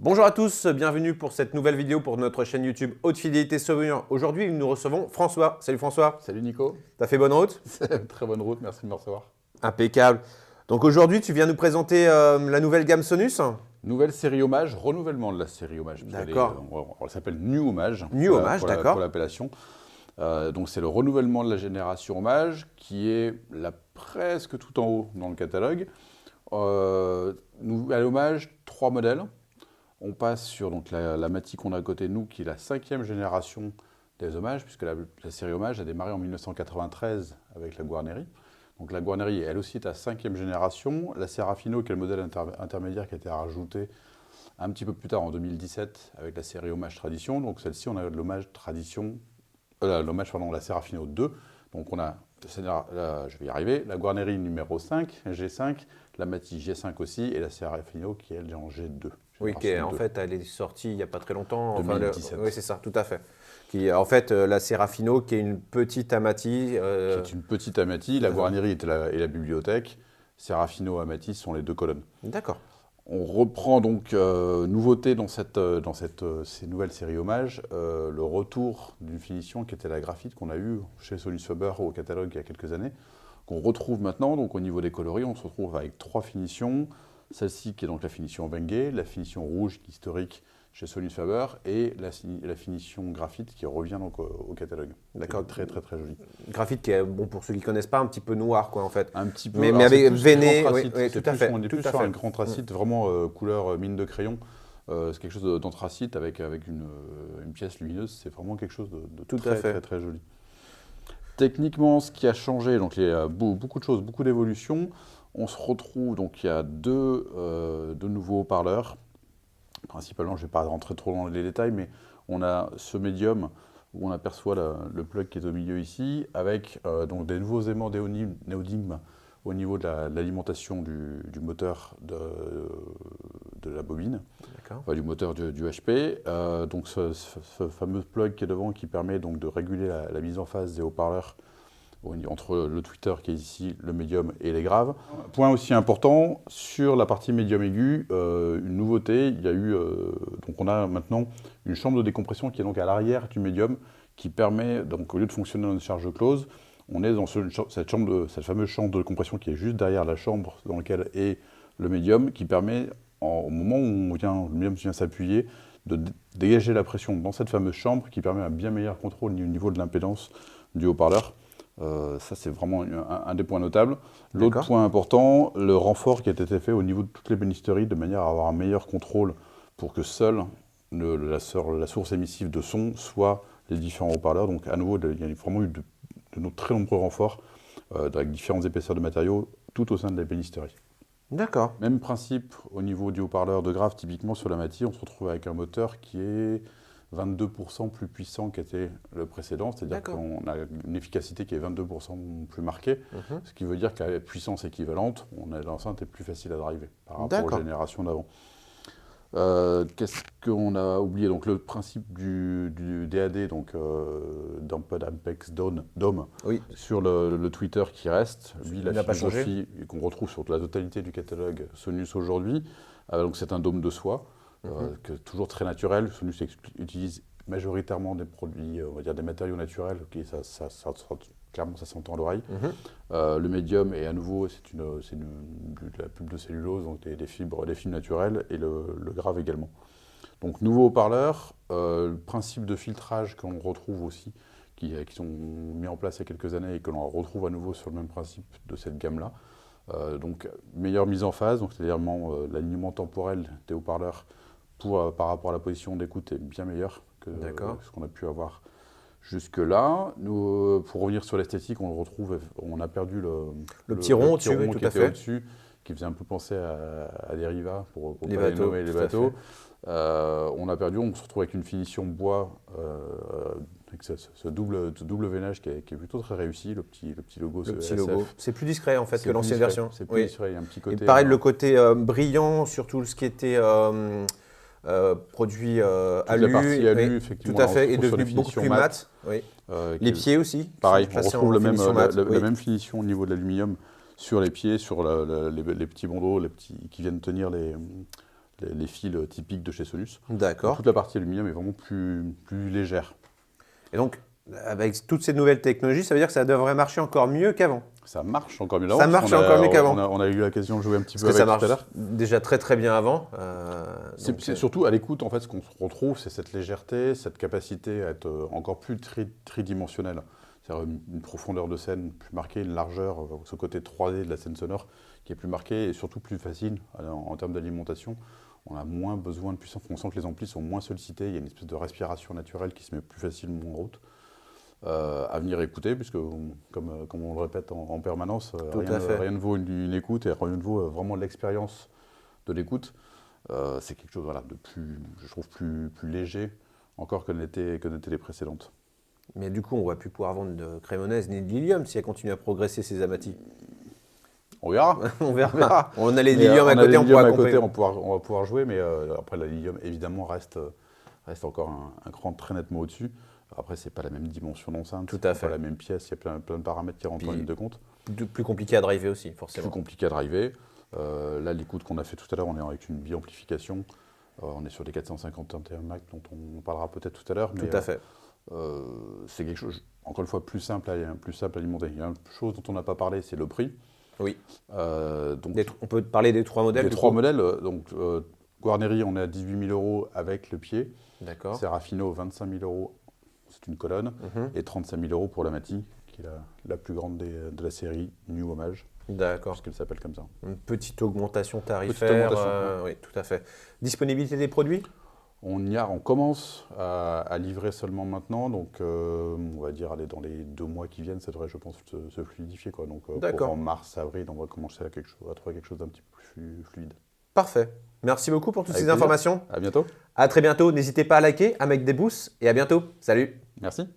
Bonjour à tous, bienvenue pour cette nouvelle vidéo pour notre chaîne YouTube Haute Fidélité Sauvignon. Aujourd'hui, nous recevons François. Salut François. Salut Nico. T'as fait bonne route? Très bonne route, merci de me recevoir. Impeccable. Donc aujourd'hui, tu viens nous présenter la nouvelle gamme Sonus. Nouvelle série hommage, renouvellement de la série hommage. D'accord. Elle s'appelle New Hommage. New Hommage, d'accord. Pour l'appellation. Donc c'est le renouvellement de la génération hommage qui est là presque tout en haut dans le catalogue. Nouvelle hommage, 3 modèles. On passe sur donc, la Mati qu'on a à côté de nous, qui est la 5e génération des hommages, puisque la série hommage a démarré en 1993 avec la Guarneri. Donc la Guarneri, elle aussi, est à 5e génération. La Serafino, qui est le modèle intermédiaire qui a été rajouté un petit peu plus tard, en 2017, avec la série hommage tradition. Donc celle-ci, on a l'hommage tradition, la Serafino 2. Donc on a, je vais y arriver, la Guarneri numéro 5, G5, la Mati G5 aussi, et la Serafino qui est en G2. Oui, en fait, elle est sortie il n'y a pas très longtemps. 2017. Oui, c'est ça, tout à fait. En fait, la Serafino, qui est une petite Amati. Qui est une petite Amati. La Guarneri et la bibliothèque. Serafino et Amati sont les 2 colonnes. D'accord. On reprend donc nouveauté dans ces nouvelles séries hommages, le retour d'une finition qui était la graphite qu'on a eue chez Solus Faber au catalogue il y a quelques années, qu'on retrouve maintenant. Donc au niveau des coloris, on se retrouve avec 3 finitions. Celle-ci qui est donc la finition Wenge, la finition rouge qui est historique chez Solus Faber et la finition graphite qui revient donc au catalogue. D'accord. Très très très joli. Graphite qui est, bon, pour ceux qui ne connaissent pas, un petit peu noir quoi en fait. Un petit peu. Mais avec veiné, oui, tout à fait. On est plus sur un grand tracite, vraiment couleur mine de crayon. C'est quelque chose d'anthracite avec une pièce lumineuse. C'est vraiment quelque chose de très très joli. Techniquement, ce qui a changé, donc il y a beaucoup de choses, beaucoup d'évolutions. On se retrouve, donc il y a deux nouveaux haut-parleurs. Principalement, je ne vais pas rentrer trop dans les détails, mais on a ce médium où on aperçoit le plug qui est au milieu ici, avec donc des nouveaux aimants néodyme au niveau de l'alimentation du moteur de la bobine, enfin, du moteur du HP. Donc ce fameux plug qui est devant qui permet donc de réguler la mise en phase des haut-parleurs entre le tweeter qui est ici, le médium et les graves. Point aussi important, sur la partie médium aigu, une nouveauté, il y a eu, donc on a maintenant une chambre de décompression qui est donc à l'arrière du médium, qui permet, donc au lieu de fonctionner dans une charge close, on est dans cette fameuse chambre de compression qui est juste derrière la chambre dans laquelle est le médium, qui permet, au moment où le médium vient s'appuyer, de dégager la pression dans cette fameuse chambre, qui permet un bien meilleur contrôle au niveau de l'impédance du haut-parleur. Ça, c'est vraiment un des points notables. L'autre point important, le renfort qui a été fait au niveau de toutes les bénisteries, de manière à avoir un meilleur contrôle pour que seule la source émissive de son soit les différents haut-parleurs. Donc, à nouveau, il y a vraiment eu de très nombreux renforts avec différentes épaisseurs de matériaux tout au sein de la bénisterie. D'accord. Même principe au niveau du haut-parleur de grave, typiquement sur la Mati, on se retrouve avec un moteur qui est 22% plus puissant qu'était le précédent, c'est-à-dire qu'on a une efficacité qui est 22% plus marquée, ce qui veut dire qu'à la puissance équivalente, l'enceinte est plus facile à driver par rapport aux générations d'avant. Qu'est-ce qu'on a oublié? Donc le principe du DAD, donc Damped Apex Dome, sur le Twitter qui reste, lui la philosophie qu'on retrouve sur la totalité du catalogue Sonus aujourd'hui, donc c'est un dôme de soie. Toujours très naturel. Sonus utilise majoritairement des produits, on va dire des matériaux naturels, clairement ça s'entend à l'oreille. Le médium est à nouveau, c'est la pulpe de cellulose, donc des fibres naturelles, et le grave également. Donc nouveau haut-parleur, le principe de filtrage qu'on retrouve aussi, qui sont mis en place il y a quelques années et que l'on retrouve à nouveau sur le même principe de cette gamme-là. Donc meilleure mise en phase, donc c'est-à-dire l'alignement temporel des haut-parleurs par rapport à la position d'écoute est bien meilleur que ce qu'on a pu avoir jusque-là. Nous, pour revenir sur l'esthétique, on a perdu le petit rond au-dessus, qui était au-dessus, qui faisait un peu penser à des Riva pour les bateaux. On se retrouve avec une finition bois avec ce double veinage qui est plutôt très réussi, le petit logo. C'est plus discret en fait que l'ancienne version. C'est plus discret, il y a un petit côté. Et pareil, le côté brillant sur tout ce qui était produit alu. La partie alu, effectivement. Tout à fait, est devenu beaucoup plus mat. Les pieds aussi. Pareil, on retrouve la même finition au niveau de l'aluminium sur les pieds, sur les petits bandeaux, qui viennent tenir les fils typiques de chez Sonus. D'accord. Toute la partie aluminium est vraiment plus légère. Et donc, avec toutes ces nouvelles technologies, ça veut dire que ça devrait marcher encore mieux qu'avant. Ça marche encore mieux Ça marche encore mieux qu'avant. On a eu l'occasion de jouer un petit peu Parce que avec ça tout à marche l'heure. déjà très bien avant. C'est surtout à l'écoute, en fait, ce qu'on retrouve, c'est cette légèreté, cette capacité à être encore plus tridimensionnel. C'est-à-dire une profondeur de scène plus marquée, une largeur, ce côté 3D de la scène sonore qui est plus marqué et surtout plus facile en termes d'alimentation. On a moins besoin de puissance, on sent que les amplis sont moins sollicités, il y a une espèce de respiration naturelle qui se met plus facilement en route. À venir écouter, puisque comme on le répète en permanence, rien ne vaut une écoute et rien ne vaut vraiment l'expérience de l'écoute. C'est quelque chose de plus, je trouve, plus léger encore que n'étaient les précédentes. Mais du coup, on ne va plus pouvoir vendre de crémonnaise ni de Lilium si elle continue à progresser ces Amati. On verra. On verra. On a les Lilium à côté, on va pouvoir jouer, mais après la Lilium évidemment reste encore un cran très nettement au-dessus. Après, c'est pas la même dimension d'enceinte, tout à fait. Pas la même pièce, il y a plein de paramètres qui rentrent en ligne de compte. Plus compliqué à driver aussi, forcément. Plus compliqué à driver. Là, l'écoute qu'on a fait tout à l'heure, on est avec une bi-amplification. On est sur des 451 Mac dont on parlera peut-être tout à l'heure. Tout à fait. C'est quelque chose, encore une fois, plus simple à alimenter. Il y a une chose dont on n'a pas parlé, c'est le prix. Oui. Donc, on peut parler des 3 modèles. Les 3 modèles, Guarneri, on est à 18 000 € avec le pied. D'accord. Serafino, 25 000 €, c'est une colonne. Et 35 000 € pour l'Amati, qui est la plus grande de la série New Hommage. D'accord. Parce qu'elle s'appelle comme ça. Une petite augmentation tarifaire. Oui, tout à fait. Disponibilité des produits ? On commence à livrer seulement maintenant, donc on va dire dans les 2 mois qui viennent, ça devrait, je pense, se fluidifier. Donc en mars, avril, on va commencer à trouver quelque chose d'un petit peu plus fluide. Parfait. Merci beaucoup pour toutes ces plaisir. informations. À bientôt. À très bientôt. N'hésitez pas à liker, à mettre des pouces et à bientôt. Salut. Merci.